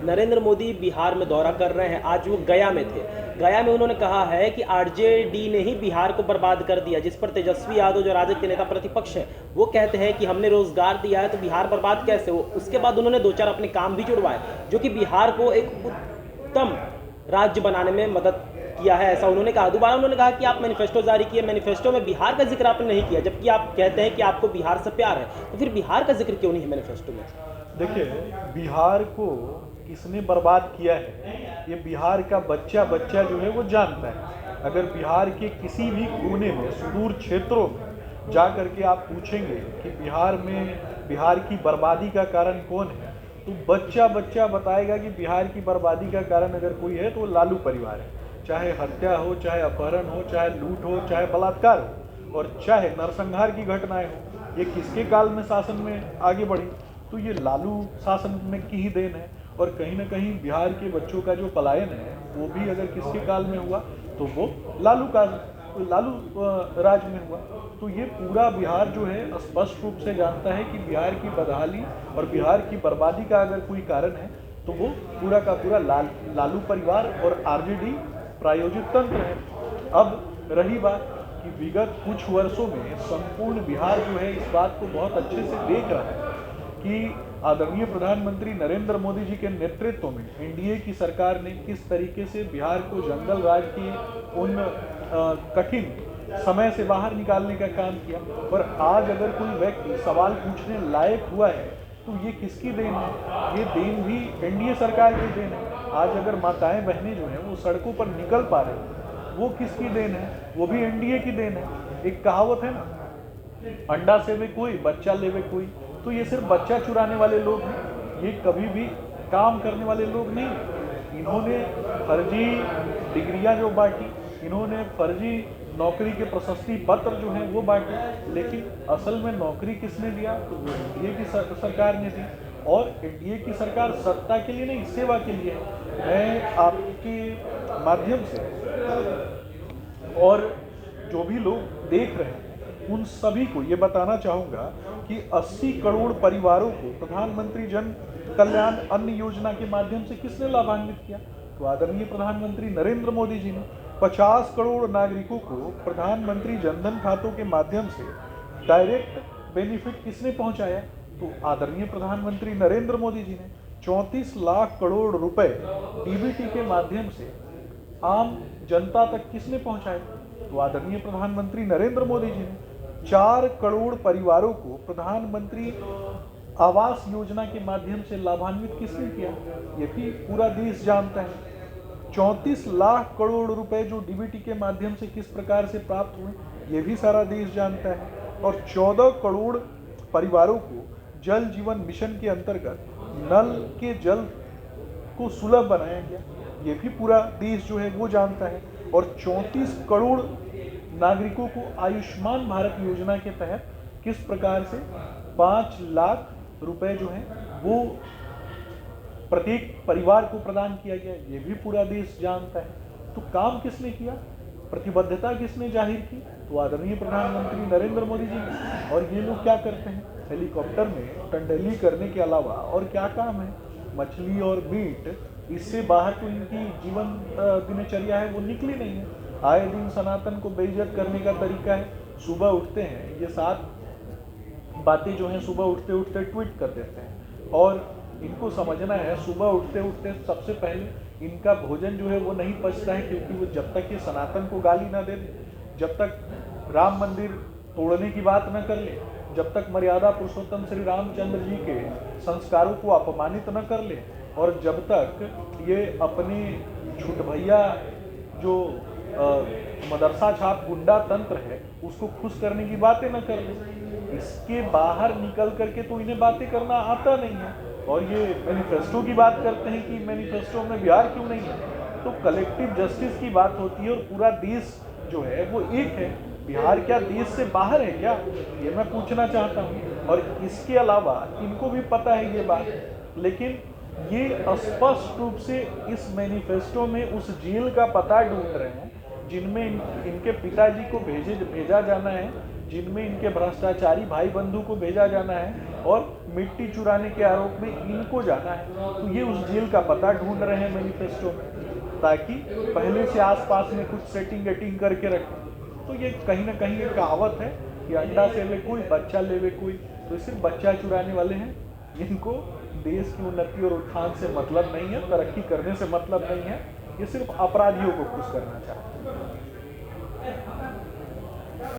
नरेंद्र मोदी बिहार में दौरा कर रहे हैं। आज वो गया में थे। गया में उन्होंने कहा है कि आरजेडी ने ही बिहार को बर्बाद कर दिया, जिस पर तेजस्वी यादव जो राजद के नेता प्रतिपक्ष हैं वो कहते हैं कि हमने रोजगार दिया है तो बिहार बर्बाद कैसे हो। उसके बाद उन्होंने दो चार अपने काम भी जुड़वाए जो कि बिहार को एक उत्तम राज्य बनाने में मदद किया है, ऐसा उन्होंने कहा। दोबारा उन्होंने कहा कि आप मैनिफेस्टो जारी किए, मैनिफेस्टो में बिहार का जिक्र आपने नहीं किया, जबकि आप कहते हैं कि आपको बिहार से प्यार है, तो फिर बिहार का जिक्र क्यों नहीं है मैनिफेस्टो में? देखिए, बिहार को किसने बर्बाद किया है ये बिहार का बच्चा बच्चा जो है वो जानता है। अगर बिहार के किसी भी कोने में, सुदूर क्षेत्रों में जा करके आप पूछेंगे कि बिहार में बिहार की बर्बादी का कारण कौन है, तो बच्चा बच्चा बताएगा कि बिहार की बर्बादी का कारण अगर कोई है तो लालू परिवार है। चाहे हत्या हो, चाहे अपहरण हो, चाहे लूट हो, चाहे बलात्कार हो और चाहे नरसंहार की घटनाएं हो, ये किसके काल में शासन में आगे बढ़ी? तो ये लालू शासन में की ही देन है। और कहीं ना कहीं बिहार के बच्चों का जो पलायन है वो भी अगर किसके काल में हुआ तो वो लालू राज में हुआ। तो ये पूरा बिहार जो है स्पष्ट रूप से जानता है कि बिहार की बदहाली और बिहार की बर्बादी का अगर कोई कारण है तो वो पूरा का पूरा लालू परिवार और आरजेडी प्रायोजित तंत्र है। अब रही बात कि विगत कुछ वर्षों में संपूर्ण बिहार जो है इस बात को बहुत अच्छे से देख रहा है कि आदरणीय प्रधानमंत्री नरेंद्र मोदी जी के नेतृत्व में एनडीए की सरकार ने किस तरीके से बिहार को जंगल राज की उन कठिन समय से बाहर निकालने का काम किया। और आज अगर कोई व्यक्ति सवाल पूछने लायक हुआ है तो ये किसकी देन है? ये देन भी एनडीए सरकार की देन है। आज अगर माताएं बहनें जो हैं वो सड़कों पर निकल पा रहे हैं, वो किसकी देन है? वो भी एनडीए की देन है। एक कहावत है ना, अंडा सेवे कोई, बच्चा लेवे कोई। तो ये सिर्फ बच्चा चुराने वाले लोग हैं, ये कभी भी काम करने वाले लोग नहीं। इन्होंने फर्जी डिग्रियां जो बांटी, इन्होंने फर्जी नौकरी के प्रशस्ति पत्र जो हैं वो बांटे, लेकिन असल में नौकरी किसने दिया? तो वो एनडीए की सरकार ने दी। और एनडीए की सरकार सत्ता के लिए नहीं, सेवा के लिए है। मैं आपके माध्यम से और जो भी लोग देख रहे हैं उन सभी को ये बताना चाहूँगा कि 80 करोड़ परिवारों को प्रधानमंत्री जन कल्याण अन्न योजना के माध्यम से किसने लाभान्वित किया? तो आदरणीय प्रधानमंत्री नरेंद्र मोदी जी ने। 50 करोड़ नागरिकों को प्रधानमंत्री जनधन खातों के माध्यम से डायरेक्ट बेनिफिट किसने पहुंचाया? तो आदरणीय प्रधानमंत्री नरेंद्र मोदी जी ने। 34 लाख करोड़ रुपए डीबीटी के माध्यम से आम जनता तक किसने पहुंचाए? तो आदरणीय प्रधानमंत्री नरेंद्र मोदी जी ने। 4 करोड़ परिवारों को प्रधानमंत्री आवास योजना के माध्यम से लाभान्वित किसने किया? ये भी पूरा देश जानता है। 34 लाख करोड़ रुपए जो डीबीटी के माध्यम से किस प्रकार से प्राप्त हुए, ये भी सारा देश जानता है। और 14 करोड़ परिवारों को जल जीवन मिशन के अंतर्गत नल के जल को सुलभ बनाया गया, ये भी पूरा देश जो है वो जानता है। और 34 करोड़ नागरिकों को आयुष्मान भारत योजना के तहत किस प्रकार से 5 लाख रुपए जो है वो प्रत्येक परिवार को प्रदान किया गया, ये भी पूरा देश जानता है। तो काम किसने किया? प्रतिबद्धता किसने जाहिर की? तो आदरणीय प्रधानमंत्री नरेंद्र मोदी जी ने। और ये लोग क्या करते हैं? हेलीकॉप्टर में टंडली करने के अलावा और क्या काम है? मछली और मीट, इससे बाहर तो इनकी जीवन दिनचर्या है वो निकली नहीं है। आए दिन सनातन को बेइज्जत करने का तरीका है। सुबह उठते हैं, ये 7 बातें जो हैं सुबह उठते उठते ट्वीट कर देते हैं। और इनको समझना है सुबह उठते उठते सबसे पहले इनका भोजन जो है वो नहीं पचता है, क्योंकि वो जब तक ये सनातन को गाली ना दे दे, जब तक राम मंदिर तोड़ने की बात न कर ले, जब तक मर्यादा पुरुषोत्तम श्री रामचंद्र जी के संस्कारों को अपमानित न कर ले, और जब तक ये अपने छुट भैया जो मदरसा छाप गुंडा तंत्र है उसको खुश करने की बातें न कर ले, इसके बाहर निकल करके तो इन्हें बातें करना आता नहीं है। और ये मैनिफेस्टो की बात करते हैं कि मैनिफेस्टो में बिहार क्यों नहीं है, तो कलेक्टिव जस्टिस की बात होती है और पूरा देश जो है वो एक है। बिहार क्या देश से बाहर है क्या, ये मैं पूछना चाहता हूँ। और इसके अलावा इनको भी पता है ये बात, लेकिन ये स्पष्ट रूप से इस मैनिफेस्टो में उस जेल का पता ढूंढ रहे हैं जिनमें इनके पिताजी को भेजा जाना है, जिनमें इनके भ्रष्टाचारी भाई बंधु को भेजा जाना है और मिट्टी चुराने के आरोप में इनको जाना है। तो ये उस जेल का पता ढूंढ रहे हैं मैनिफेस्टो में, ताकि पहले से आसपास में कुछ सेटिंग वेटिंग करके रखें। तो ये कहीं ना कहीं एक कहावत है कि अंडा से ले कोई बच्चा ले वे कोई, तो सिर्फ बच्चा चुराने वाले हैं। इनको देश की उन्नति और उत्थान से मतलब नहीं है, तरक्की करने से मतलब नहीं है, ये सिर्फ अपराधियों को खुश करना चाहते हैं।